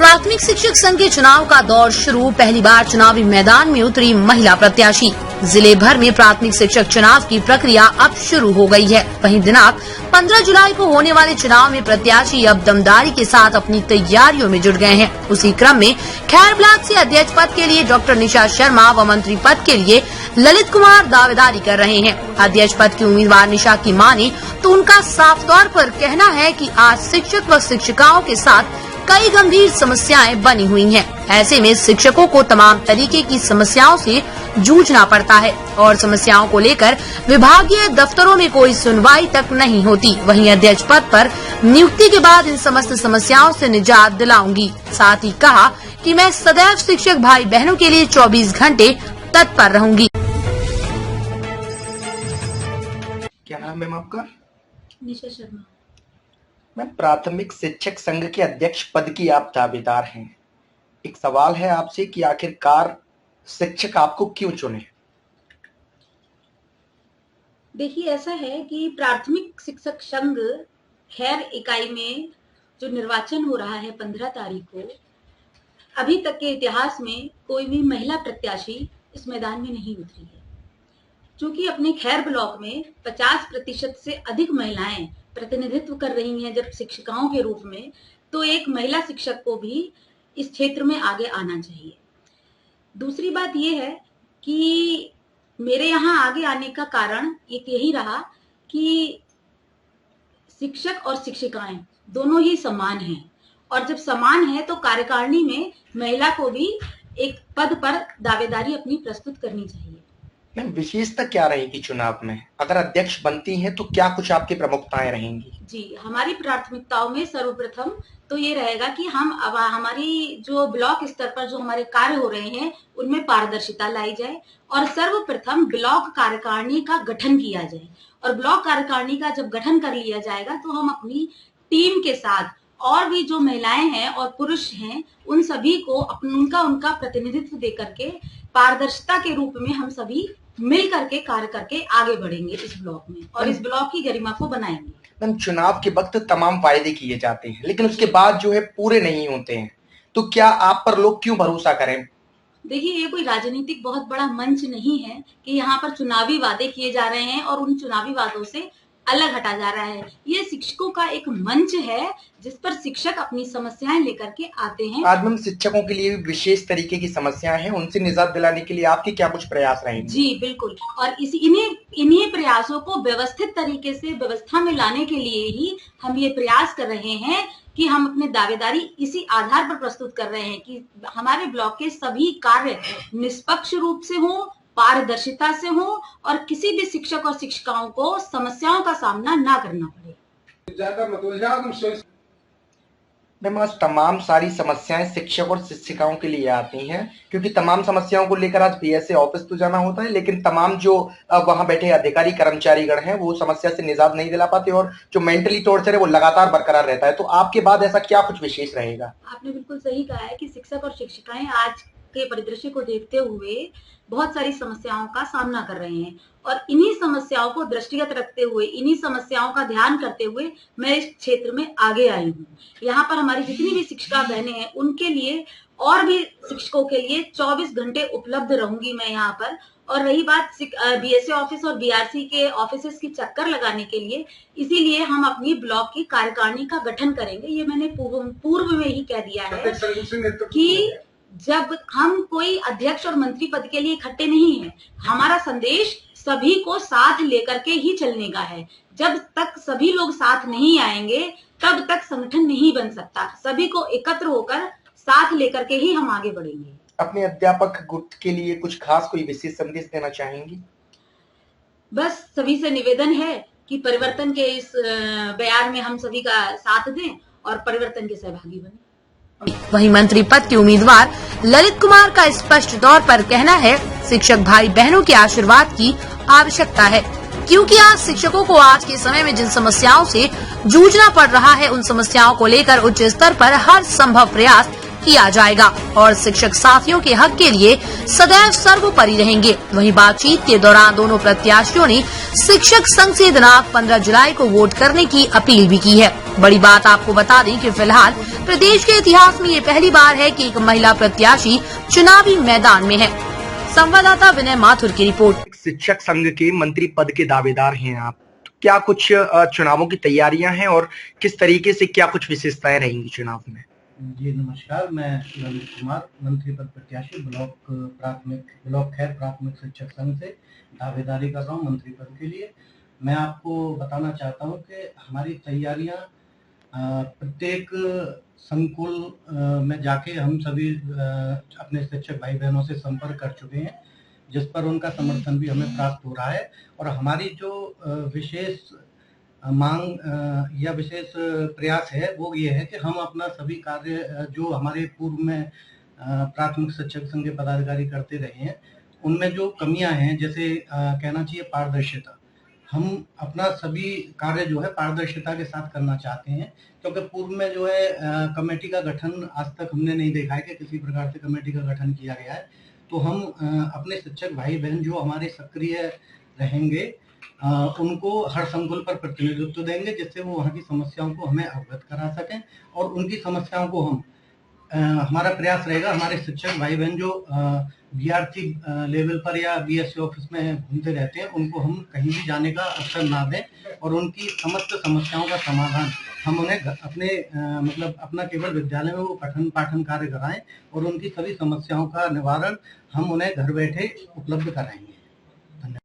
प्राथमिक शिक्षक संघ के चुनाव का दौर शुरू। पहली बार चुनावी मैदान में उतरी महिला प्रत्याशी। जिले भर में प्राथमिक शिक्षक चुनाव की प्रक्रिया अब शुरू हो गई है। वहीं दिनांक 15 जुलाई को होने वाले चुनाव में प्रत्याशी अब दमदारी के साथ अपनी तैयारियों में जुट गए हैं। उसी क्रम में खैर ब्लॉक से अध्यक्ष पद के लिए डॉक्टर निशा शर्मा व मंत्री पद के लिए ललित कुमार दावेदारी कर रहे हैं। अध्यक्ष पद की उम्मीदवार निशा की माने तो उनका साफ तौर पर कहना है कि आज शिक्षक व शिक्षिकाओं के साथ कई गंभीर समस्याएं बनी हुई हैं। ऐसे में शिक्षकों को तमाम तरीके की समस्याओं से जूझना पड़ता है और समस्याओं को लेकर विभागीय दफ्तरों में कोई सुनवाई तक नहीं होती। वहीं अध्यक्ष पद पर नियुक्ति के बाद इन समस्त समस्याओं से निजात दिलाऊंगी। साथ ही कहा कि मैं सदैव शिक्षक भाई बहनों के लिए 24 घंटे तत्पर रहूंगी। क्या नाम है आपका? निशा शर्मा। मैम, प्राथमिक शिक्षक संघ के अध्यक्ष पद की आप दावेदार हैं। एक सवाल है आपसे कि आखिरकार शिक्षक आपको क्यों चुने? देखिए, ऐसा है कि प्राथमिक शिक्षक संघ खैर इकाई में जो निर्वाचन हो रहा है 15 तारीख को, अभी तक के इतिहास में कोई भी महिला प्रत्याशी इस मैदान में नहीं उतरी है। क्योंकि अपने खैर ब्लॉक में 50% से अधिक महिलाएं प्रतिनिधित्व कर रही हैं जब शिक्षिकाओं के रूप में, तो एक महिला शिक्षक को भी इस क्षेत्र में आगे आना चाहिए। दूसरी बात यह है कि मेरे यहाँ आगे आने का कारण एक यही रहा कि शिक्षक और शिक्षिकाएं दोनों ही समान हैं, और जब समान है तो कार्यकारिणी में महिला को भी एक पद पर दावेदारी अपनी प्रस्तुत करनी चाहिए। मैम, विशेषता क्या रहेगी चुनाव में? अगर अध्यक्ष बनती हैं तो क्या कुछ आपकी प्रमुखताएं रहेंगी? जी, हमारी प्राथमिकताओं में सर्वप्रथम तो ये रहेगा कि हम अब हमारी जो ब्लॉक स्तर पर जो हमारे कार्य हो रहे हैं उनमें पारदर्शिता लाई जाए, और सर्वप्रथम ब्लॉक कार्यकारिणी का गठन किया जाए। और ब्लॉक कार्यकारिणी का जब गठन कर लिया जाएगा तो हम अपनी टीम के साथ और भी जो महिलाएं हैं और पुरुष हैं उन सभी को उनका प्रतिनिधित्व दे करके पारदर्शिता के रूप में हम सभी मिल करके कार्य करके आगे बढ़ेंगे इस ब्लॉक में, और इस ब्लॉक की गरिमा को बनाएंगे। मैम, चुनाव के वक्त तमाम वायदे किए जाते हैं लेकिन उसके बाद जो है पूरे नहीं होते हैं, तो क्या आप पर लोग क्यों भरोसा करें? देखिए, ये कोई राजनीतिक बहुत बड़ा मंच नहीं है कि यहाँ पर चुनावी वादे किए जा रहे हैं और उन चुनावी वादों से अलग हटा जा रहा है। ये शिक्षकों का एक मंच है जिस पर शिक्षक अपनी समस्याएं लेकर के आते हैं। आज मैम, शिक्षकों के लिए विशेष तरीके की समस्याएं हैं, उनसे निजात दिलाने के लिए आपके क्या कुछ प्रयास रहेंगे? जी बिल्कुल, और इन्हीं प्रयासों को व्यवस्थित तरीके से व्यवस्था में लाने के लिए ही हम ये प्रयास कर रहे हैं कि हम अपने दावेदारी इसी आधार पर प्रस्तुत कर रहे हैं कि हमारे ब्लॉक के सभी कार्य निष्पक्ष रूप से हों, पारदर्शिता से हो, और किसी भी शिक्षक और शिक्षिकाओं को समस्याओं का सामना ना करना पड़े। मैम, आज तमाम सारी समस्याएं शिक्षक और शिक्षिकाओं के लिए आती हैं, क्योंकि तमाम समस्याओं को लेकर आज बीएसए ऑफिस तो जाना होता है, लेकिन तमाम जो वहां बैठे अधिकारी कर्मचारीगण हैं वो समस्या से निजात नहीं दिला पाते और जो मेंटली टॉर्चर है वो लगातार बरकरार रहता है। तो आपके बाद ऐसा क्या कुछ विशेष रहेगा? आपने बिल्कुल सही कहा है कि शिक्षक और शिक्षिकाएं आज के परिदृश्य को देखते हुए बहुत सारी समस्याओं का सामना कर रहे हैं, और इन्हीं समस्याओं को दृष्टिगत रखते हुए, इन्हीं समस्याओं का ध्यान करते हुए मैं इस क्षेत्र में आगे आई हूँ। यहाँ पर हमारी जितनी भी शिक्षिका बहनें हैं उनके लिए और भी शिक्षकों के लिए 24 घंटे उपलब्ध रहूंगी मैं यहाँ पर। और रही बात बीएसए ऑफिस और बीआरसी के ऑफिसेस की चक्कर लगाने के लिए, इसीलिए हम अपनी ब्लॉक की कार्यकारिणी का गठन करेंगे। ये मैंने पूर्व में ही कह दिया है कि जब हम कोई अध्यक्ष और मंत्री पद के लिए इकट्ठे नहीं हैं, हमारा संदेश सभी को साथ लेकर के ही चलने का है। जब तक सभी लोग साथ नहीं आएंगे तब तक संगठन नहीं बन सकता। सभी को एकत्र होकर साथ लेकर के ही हम आगे बढ़ेंगे। अपने अध्यापक गुट के लिए कुछ खास कोई विशेष संदेश देना चाहेंगी? बस सभी से निवेदन है कि परिवर्तन के इस बयान में हम सभी का साथ दें और परिवर्तन के सहभागी बने। वहीं मंत्री पद के उम्मीदवार ललित कुमार का स्पष्ट तौर पर कहना है, शिक्षक भाई बहनों के आशीर्वाद की आवश्यकता है, क्योंकि आज शिक्षकों को आज के समय में जिन समस्याओं से जूझना पड़ रहा है उन समस्याओं को लेकर उच्च स्तर पर हर संभव प्रयास किया जाएगा और शिक्षक साथियों के हक के लिए सदैव सर्वोपरि रहेंगे। वहीं बातचीत के दौरान दोनों प्रत्याशियों ने शिक्षक संघ से दिनांक 15 जुलाई को वोट करने की अपील भी की है। बड़ी बात आपको बता दें कि फिलहाल प्रदेश के इतिहास में ये पहली बार है कि एक महिला प्रत्याशी चुनावी मैदान में है। संवाददाता विनय माथुर की रिपोर्ट। शिक्षक संघ के मंत्री पद के दावेदार हैं आप, क्या कुछ चुनावों की तैयारियां हैं और किस तरीके से क्या कुछ विशेषताएं रहेंगी चुनाव में? जी नमस्कार, मैं ललित कुमार मंत्री पद प्रत्याशी ब्लॉक खैर प्राथमिक शिक्षक संघ से दावेदारी कर रहा हूँ मंत्री पद के लिए। मैं आपको बताना चाहता हूँ कि हमारी तैयारियां प्रत्येक संकुल में जाके हम सभी अपने शिक्षक भाई बहनों से संपर्क कर चुके हैं, जिस पर उनका समर्थन भी हमें प्राप्त हो रहा है। और हमारी जो विशेष मांग या विशेष प्रयास है वो ये है कि हम अपना सभी कार्य जो हमारे पूर्व में प्राथमिक शिक्षक संघ के पदाधिकारी करते रहे हैं उनमें जो कमियां हैं, जैसे कहना चाहिए पारदर्शिता, हम अपना सभी कार्य जो है पारदर्शिता के साथ करना चाहते हैं। क्योंकि पूर्व में जो है कमेटी का गठन आज तक हमने नहीं देखा है कि किसी प्रकार से कमेटी का गठन किया गया है। तो हम अपने शिक्षक भाई बहन जो हमारे सक्रिय रहेंगे उनको हर संकुल पर प्रतिनिधित्व देंगे, जिससे वो वहाँ की समस्याओं को हमें अवगत करा सकें और उनकी समस्याओं को हम हमारा प्रयास रहेगा हमारे शिक्षक भाई बहन जो बीआरसी लेवल पर या बीएससी ऑफिस में घूमते रहते हैं उनको हम कहीं भी जाने का अवसर ना दें और उनकी समस्त समस्याओं का समाधान हम उन्हें अपने अपना केवल विद्यालय में वो पठन पाठन कार्य कराएं और उनकी सभी समस्याओं का निवारण हम उन्हें घर बैठे उपलब्ध कराएंगे।